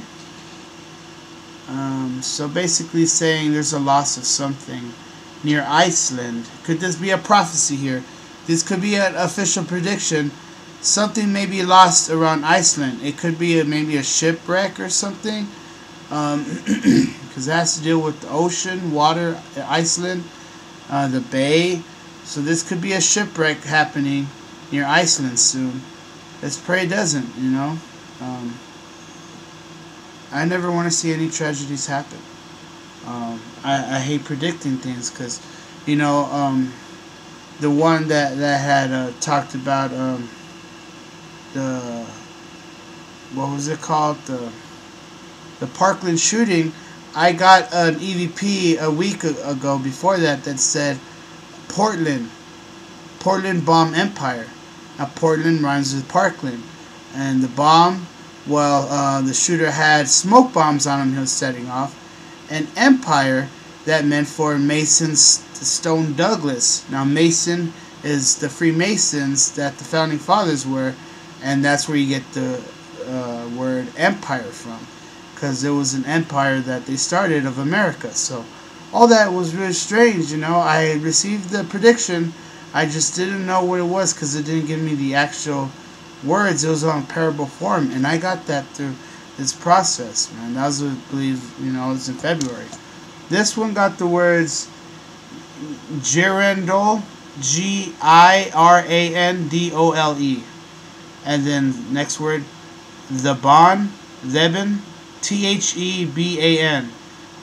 So basically saying there's a loss of something near Iceland. Could this be a prophecy here? This could be an official prediction. Something may be lost around Iceland. It could be maybe a shipwreck or something. Because it has to deal with the ocean, water, Iceland, the bay. So this could be a shipwreck happening near Iceland soon. Let's pray it doesn't, I never want to see any tragedies happen. I hate predicting things because, the one that had talked about the, what was it called, the Parkland shooting. I got an EVP a week ago before that said Portland bomb empire. Now Portland rhymes with Parkland, and the bomb, well, the shooter had smoke bombs on him he was setting off, and empire, that meant for Mason's Stone Douglas. Now Mason is the Freemasons that the founding fathers were, and that's where you get the word empire from, because it was an empire that they started of America. So all that was really strange. I received the prediction, I just didn't know what it was because it didn't give me the actual words. It was on parable form, and I got that through this process, man. That was, I believe, it was in February. This one got the words Girandole, Girandole, and then next word, theban, theban,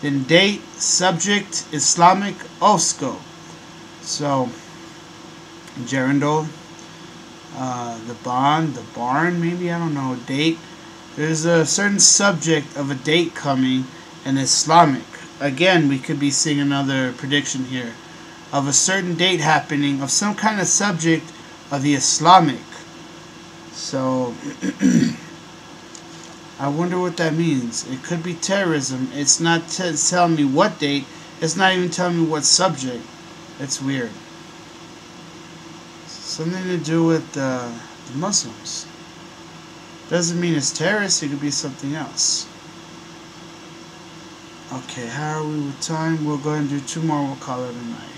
then date, subject, Islamic, osco. So Girandole, the barn, maybe, I don't know, date. There's a certain subject of a date coming, and Islamic. Again, we could be seeing another prediction here of a certain date happening of some kind of subject of the Islamic. So I wonder what that means. It could be terrorism. It's not telling me what date. It's not even telling me what subject. It's weird. Something to do with the Muslims. Doesn't mean it's terrorist. It could be something else. Okay, how are we with time? We'll go ahead and do 2 more. We'll call it a night.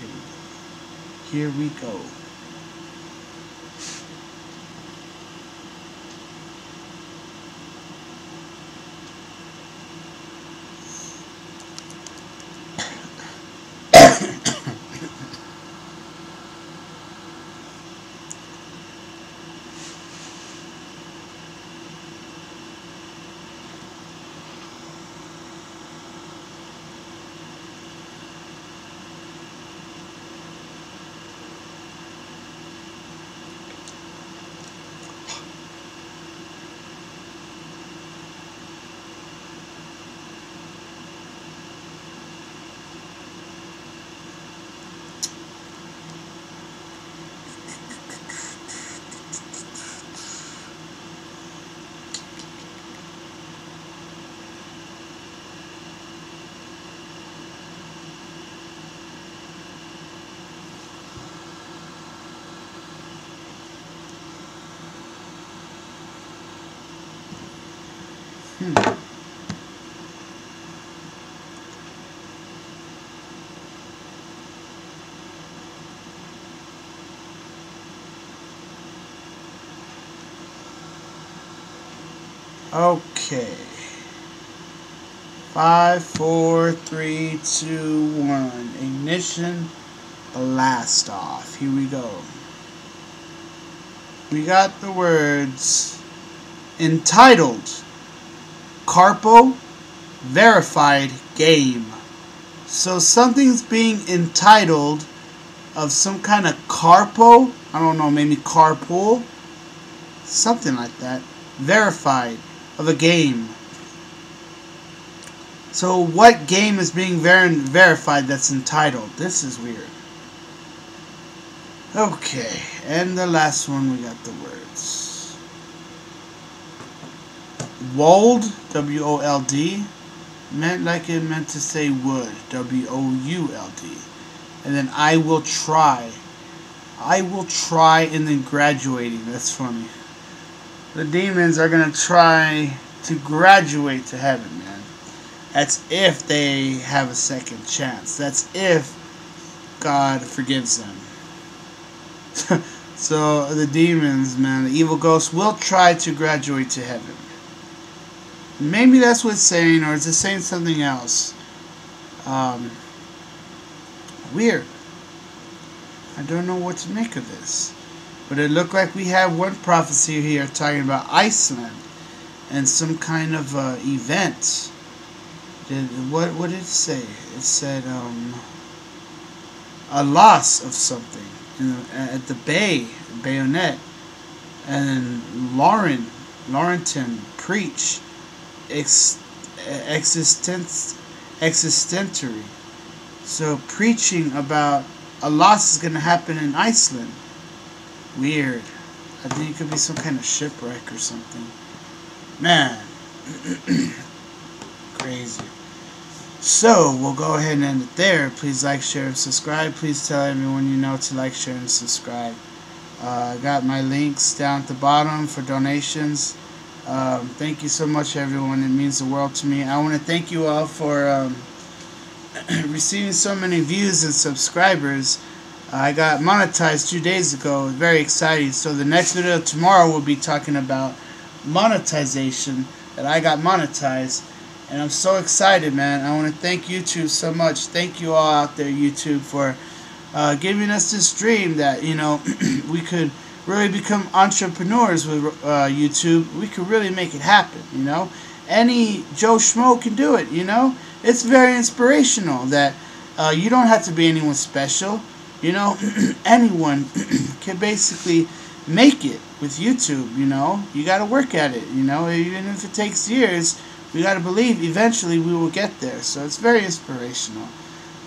Here we go. Okay. 5, 4, 3, 2, 1. Ignition. Blast off. Here we go. We got the words entitled Carpo Verified Game. So something's being entitled of some kind of carpo. I don't know, maybe carpool. Something like that. Verified of a game. So what game is being verified that's entitled? This is weird. Okay, and the last one we got the words. Wold, W-O-L-D, meant like it meant to say would, W-O-U-L-D. And then I will try. I will try and then graduating. That's funny. The demons are going to try to graduate to heaven, man. That's if they have a second chance. That's if God forgives them. So the demons, man, the evil ghosts will try to graduate to heaven. Maybe that's what it's saying, or is it saying something else? Weird. I don't know what to make of this. But it looked like we have one prophecy here talking about Iceland and some kind of event. What did it say? It said a loss of something at the bayonet, and laurentain preach existentiary. So preaching about a loss is going to happen in Iceland. Weird. I think it could be some kind of shipwreck or something. Man. Crazy. So, we'll go ahead and end it there. Please like, share, and subscribe. Please tell everyone you know to like, share, and subscribe. I got my links down at the bottom for donations. Thank you so much, everyone. It means the world to me. I want to thank you all for receiving so many views and subscribers. I got monetized 2 days ago. Very exciting. So the next video tomorrow will be talking about monetization, that I got monetized. And I'm so excited, man. I want to thank YouTube so much. Thank you all out there, YouTube, for giving us this dream that, you know, we could really become entrepreneurs with YouTube. We could really make it happen, you know. Any Joe Schmo can do it, you know. It's very inspirational that you don't have to be anyone special. You know, anyone can basically make it with YouTube, you know. You got to work at it, you know. Even if it takes years, we got to believe eventually we will get there. So it's very inspirational,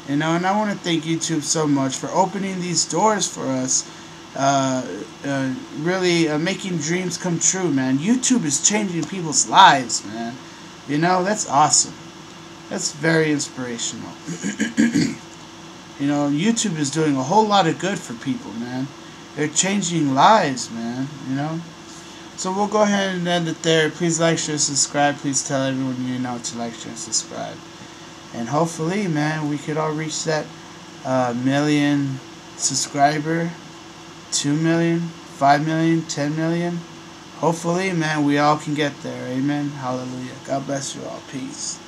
you know. And I want to thank YouTube so much for opening these doors for us, really making dreams come true, man. YouTube is changing people's lives, man. You know, that's awesome. That's very inspirational. You know, YouTube is doing a whole lot of good for people, man. They're changing lives, man, you know. So we'll go ahead and end it there. Please like, share, subscribe. Please tell everyone you know to like, share, and subscribe. And hopefully, man, we could all reach that million subscriber, 2 million, 5 million, 10 million. Hopefully, man, we all can get there. Amen. Hallelujah. God bless you all. Peace.